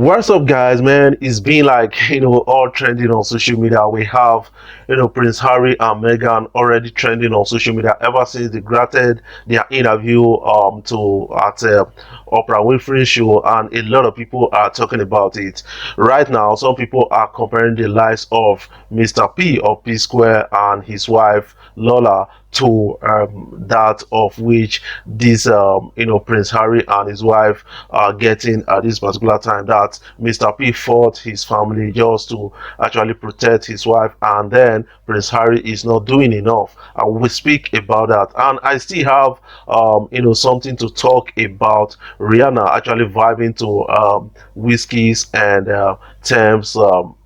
What's up, guys? Man, it's been like all trending on social media. We have Prince Harry and Meghan already trending on social media ever since they granted their interview to at Oprah Winfrey show, and a lot of people are talking about it right now. Some people are comparing the lives of Mr. P of P Square and his wife Lola to that of which this Prince Harry and his wife are getting at this particular time, that Mr. P fought his family just to actually protect his wife, and then Prince Harry is not doing enough, and we speak about that. And I still have something to talk about Rihanna actually vibing to Whiskey's and Thames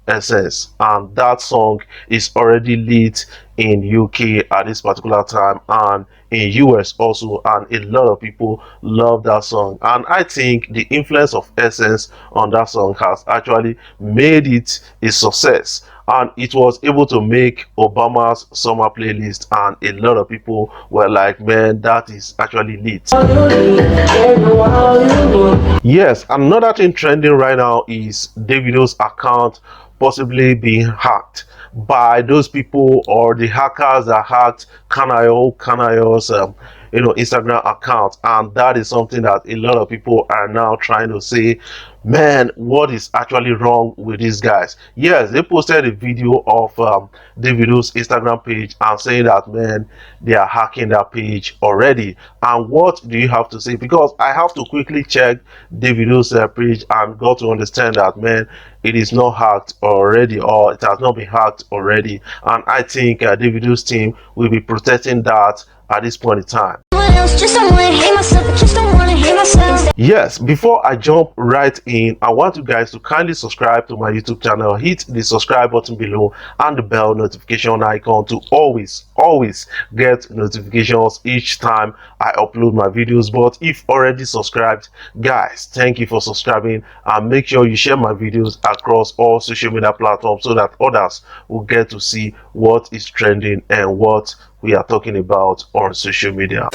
Essence, and that song is already lit in UK at this particular time and in US also, and a lot of people love that song. And I think the influence of Essence on that song has actually made it a success, and it was able to make Obama's summer playlist, and a lot of people were like, man, that is actually lit. Yes, another thing trending right now is Davido's account possibly being hacked by those people, or the hackers that hacked Kanayo's Instagram account. And that is something that a lot of people are now trying to say, man, what is actually wrong with these guys? Yes, they posted a video of Davido's Instagram page and saying that, man, they are hacking that page already. And what do you have to say? Because I have to quickly check Davido's page and got to understand that, man, it is not hacked already, or it has not been hacked already. And I think Davido's team will be protecting that at this point in time. Yes, before I jump right in, I want you guys to kindly subscribe to my YouTube channel, hit the subscribe button below and the bell notification icon to always get notifications each time I upload my videos. But if already subscribed, guys, thank you for subscribing, and make sure you share my videos across all social media platforms so that others will get to see what is trending and what we are talking about on social media.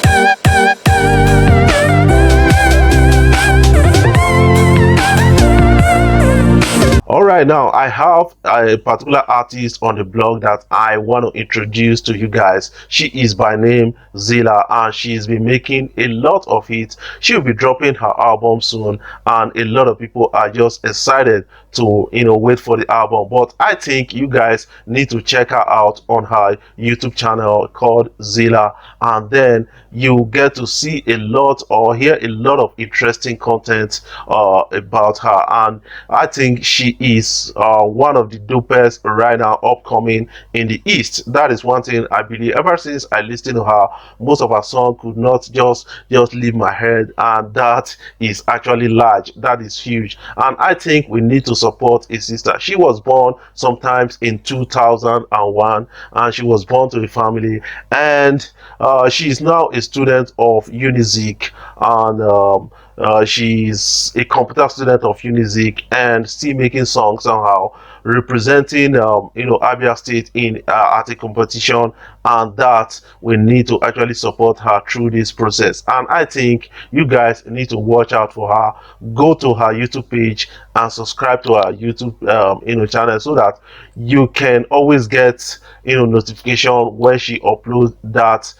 All right, now I have a particular artist on the blog that I want to introduce to you guys. She is by name Zlla, and she's been making a lot of hits. She'll be dropping her album soon, and a lot of people are just excited to wait for the album. But I think you guys need to check her out on her YouTube channel called Zlla, and then you get to see a lot or hear a lot of interesting content about her. And I think she is one of the dopest right now upcoming in the East. That is one thing I believe. Ever since I listened to her, most of her songs could not just leave my head, and that is actually large. That is huge, and I think we need to support a sister. She was born sometimes in 2001, and she was born to a family, and she is now a student of Unizik, and she's a computer student of Unizik and still making songs somehow, representing Abia State in at a competition, and that we need to actually support her through this process. And I think you guys need to watch out for her. Go to her YouTube page and subscribe to her YouTube channel so that you can always get notification when she uploads that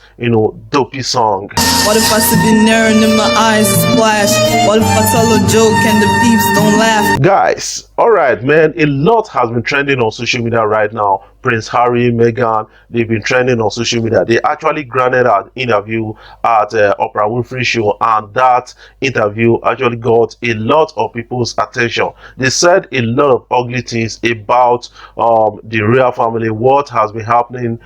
dopey song. What if I sit in there and in my eyes splash? What if I tell a joke and the peeps don't laugh? Guys, all right, man, a lot has been trending on social media right now. Prince Harry, Meghan, they've been trending on social media. They actually granted an interview at Oprah Winfrey show, and that interview actually got a lot of people's attention. They said a lot of ugly things about the royal family, what has been happening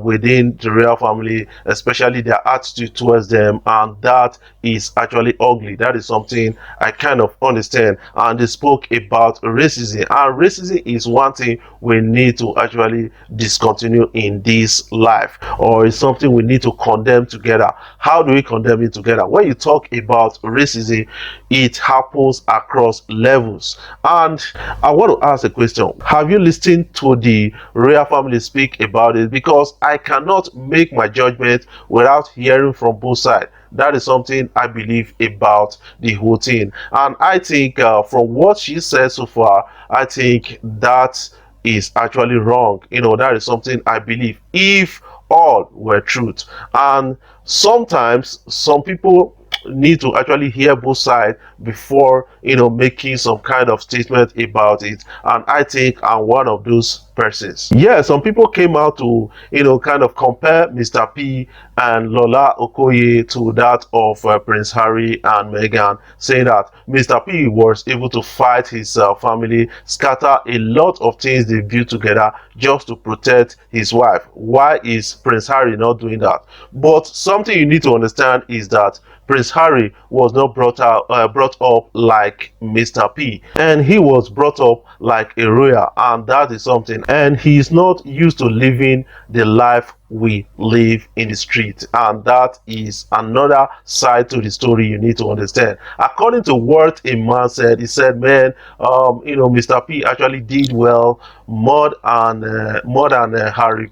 within the royal family, especially their attitude towards them, and that is actually ugly. That is something I kind of understand. And they spoke about racism, and racism is one thing we need to actually actually discontinue in this life, or is something we need to condemn together. How do we condemn it together? When you talk about racism, it happens across levels. And I want to ask a question: have you listened to the royal family speak about it? Because I cannot make my judgment without hearing from both sides. That is something I believe about the whole thing. And I think from what she said so far, I think that is actually wrong. That is something I believe, if all were truth. And sometimes some people need to actually hear both sides before making some kind of statement about it. And I think I'm one of those persons. Yeah, some people came out to kind of compare Mr. P and Lola Okoye to that of Prince Harry and Meghan, saying that Mr. P was able to fight his family, scatter a lot of things they built together just to protect his wife. Why is Prince Harry not doing that? But something you need to understand is that Prince Harry was not brought up like Mr. P, and he was brought up like a royal, and that is something. And he is not used to living the life we live in the street, and that is another side to the story you need to understand. According to what a man said, he said, man, Mr. P actually did well more than Harry,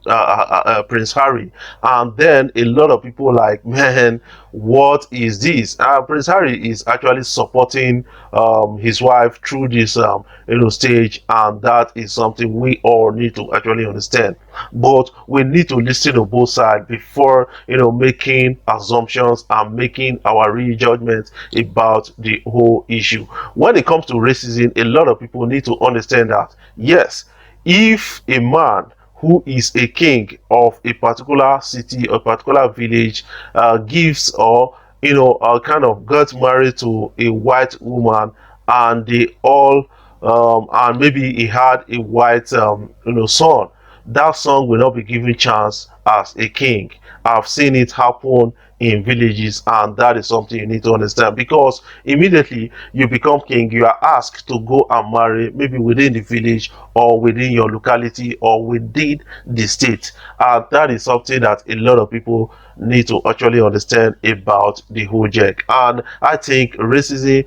Prince Harry. And then a lot of people like, man, what is this? Prince Harry is actually supporting his wife through this stage, and that is something we all need to actually understand. But we need to listen to both sides before making assumptions and making our real judgments about the whole issue. When it comes to racism, a lot of people need to understand that yes, if a man who is a king of a particular city or particular village gives or kind of got married to a white woman, and they all and maybe he had a white son, that son will not be given chance as a king. I've seen it happen in villages, and that is something you need to understand, because immediately you become king, you are asked to go and marry maybe within the village or within your locality or within the state. That is something that a lot of people need to actually understand about the whole jack. And I think racism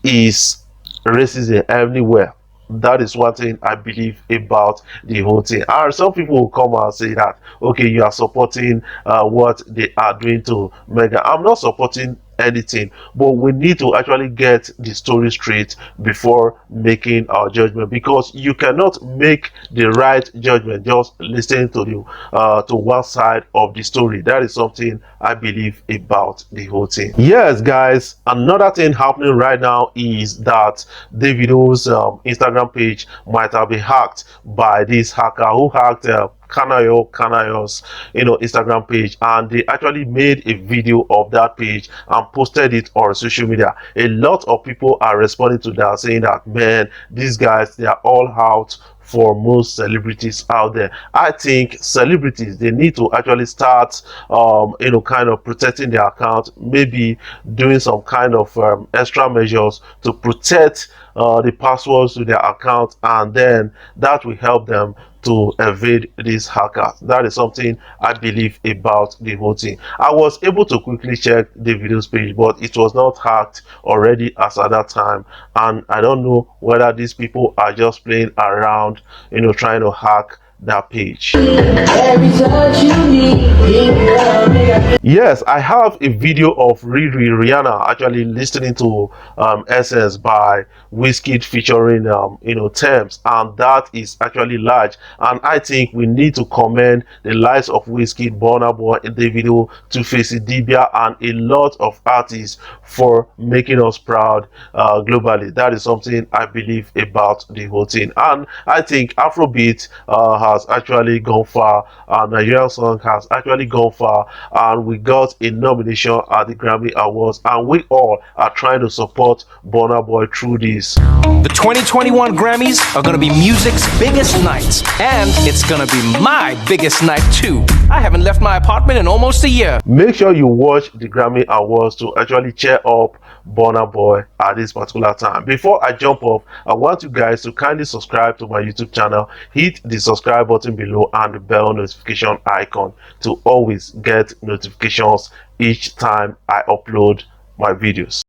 is racism everywhere. That is one thing I believe about the whole thing. And some people will come and say that, okay, you are supporting what they are doing to Meghan. I'm not supporting anything, but we need to actually get the story straight before making our judgment, because you cannot make the right judgment just listening to to one side of the story. That is something I believe about the whole thing. Yes, guys, another thing happening right now is that Davido's Instagram page might have been hacked by this hacker who hacked Kanayo's Instagram page, and they actually made a video of that page and posted it on social media. A lot of people are responding to that, saying that, man, these guys, they are all out for most celebrities out there. I think celebrities, they need to actually start kind of protecting their account, maybe doing some kind of extra measures to protect the passwords to their account, and then that will help them to evade these hackers. That is something I believe about the whole thing. I was able to quickly check the video's page, but it was not hacked already as at that time, and I don't know whether these people are just playing around, trying to hack that page. Yes, I have a video of Rihanna actually listening to Essence by Wizkid featuring Thames, and that is actually large. And I think we need to commend the likes of Wizkid, Burna Boy, Davido, Two-Face, Dibia, and a lot of artists for making us proud globally. That is something I believe about the whole thing. And I think Afrobeat has actually gone far, and Nigerian song has actually gone far, and we got a nomination at the Grammy Awards, and we all are trying to support Burna Boy through this. The 2021 Grammys are gonna be music's biggest night, and it's gonna be my biggest night too. I haven't left my apartment in almost a year. Make sure you watch the Grammy Awards to actually cheer up Burna Boy at this particular time. Before I jump off, I want you guys to kindly subscribe to my YouTube channel, hit the subscribe button below and the bell notification icon to always get notifications each time I upload my videos.